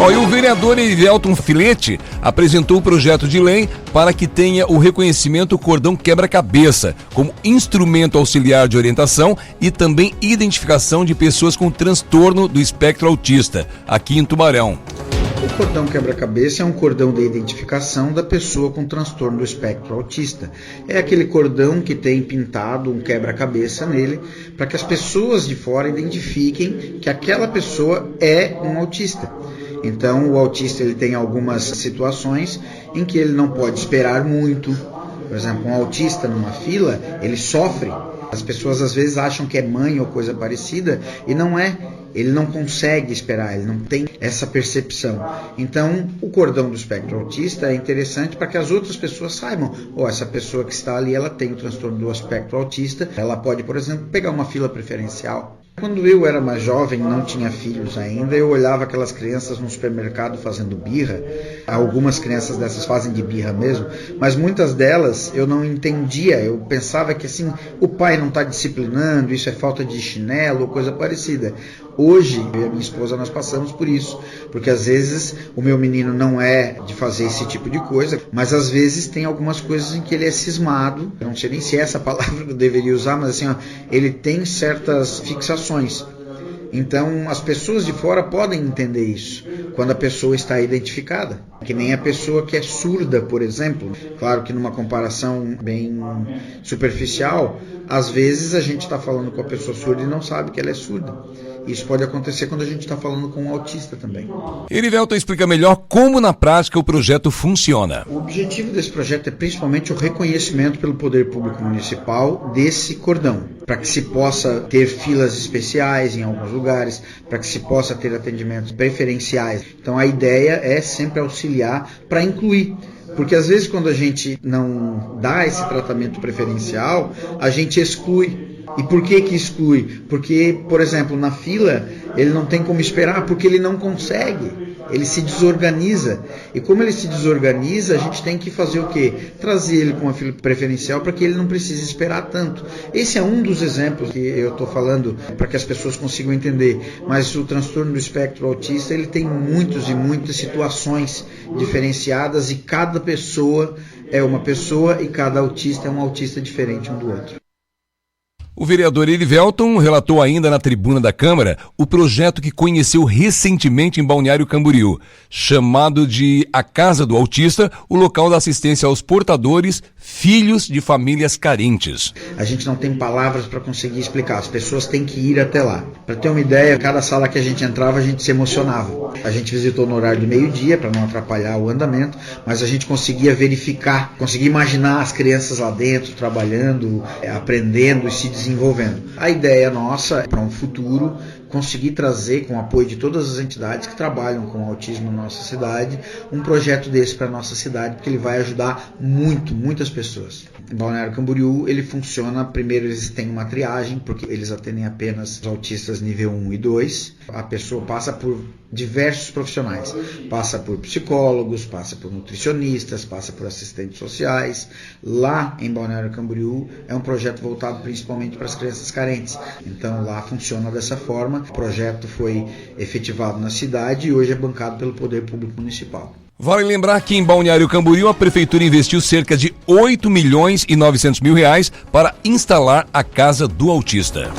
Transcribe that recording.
E o vereador Erivelton Filete apresentou o projeto de lei para que tenha o reconhecimento cordão quebra-cabeça como instrumento auxiliar de orientação e também identificação de pessoas com transtorno do espectro autista, aqui em Tubarão. O cordão quebra-cabeça é um cordão de identificação da pessoa com transtorno do espectro autista. É aquele cordão que tem pintado um quebra-cabeça nele, para que as pessoas de fora identifiquem que aquela pessoa é um autista. Então, o autista ele tem algumas situações em que ele não pode esperar muito. Por exemplo, um autista numa fila, ele sofre. As pessoas às vezes acham que é mãe ou coisa parecida e não é. Ele não consegue esperar, ele não tem essa percepção. Então, o cordão do espectro autista é interessante para que as outras pessoas saibam, essa pessoa que está ali, ela tem o transtorno do espectro autista, ela pode, por exemplo, pegar uma fila preferencial. Quando eu era mais jovem, não tinha filhos ainda, eu olhava aquelas crianças no supermercado fazendo birra. Algumas crianças dessas fazem de birra mesmo, mas muitas delas eu não entendia. Eu pensava que assim, o pai não está disciplinando, isso é falta de chinelo ou coisa parecida. Hoje, eu e a minha esposa, nós passamos por isso, porque às vezes o meu menino não é de fazer esse tipo de coisa, mas às vezes tem algumas coisas em que ele é cismado. Eu não sei nem se é essa palavra que eu deveria usar, mas assim, ele tem certas fixações. Então, as pessoas de fora podem entender isso quando a pessoa está identificada. Que nem a pessoa que é surda, por exemplo. Claro que numa comparação bem superficial, às vezes a gente está falando com a pessoa surda e não sabe que ela é surda. Isso pode acontecer quando a gente está falando com um autista também. Erivelton explica melhor como na prática o projeto funciona. O objetivo desse projeto é principalmente o reconhecimento pelo poder público municipal desse cordão, para que se possa ter filas especiais em alguns lugares, para que se possa ter atendimentos preferenciais. Então a ideia é sempre auxiliar para incluir. Porque às vezes quando a gente não dá esse tratamento preferencial, a gente exclui. E por que exclui? Porque, por exemplo, na fila, ele não tem como esperar porque ele não consegue. Ele se desorganiza. E como ele se desorganiza, a gente tem que fazer o quê? Trazer ele com uma fila preferencial para que ele não precise esperar tanto. Esse é um dos exemplos que eu estou falando para que as pessoas consigam entender. Mas o transtorno do espectro autista, ele tem muitas e muitas situações diferenciadas e cada pessoa é uma pessoa e cada autista é um autista diferente um do outro. O vereador Erivelton relatou ainda na tribuna da Câmara o projeto que conheceu recentemente em Balneário Camboriú, chamado de A Casa do Autista, o local da assistência aos portadores, filhos de famílias carentes. A gente não tem palavras para conseguir explicar, as pessoas têm que ir até lá. Para ter uma ideia, cada sala que a gente entrava, a gente se emocionava. A gente visitou no horário de meio-dia para não atrapalhar o andamento, mas a gente conseguia verificar, conseguia imaginar as crianças lá dentro, trabalhando, aprendendo e se desenvolvendo. A ideia nossa é para um futuro conseguir trazer, com o apoio de todas as entidades que trabalham com autismo na nossa cidade, um projeto desse para a nossa cidade, porque ele vai ajudar muitas pessoas. Em Balneário Camboriú, ele funciona, primeiro eles têm uma triagem, porque eles atendem apenas os autistas nível 1 e 2. A pessoa passa por diversos profissionais, passa por psicólogos, passa por nutricionistas, passa por assistentes sociais. Lá em Balneário Camboriú é um projeto voltado principalmente para as crianças carentes. Então lá funciona dessa forma. O projeto foi efetivado na cidade e hoje é bancado pelo Poder Público Municipal. Vale lembrar que em Balneário Camboriú a Prefeitura investiu cerca de R$ 8.900.000 para instalar a Casa do Autista.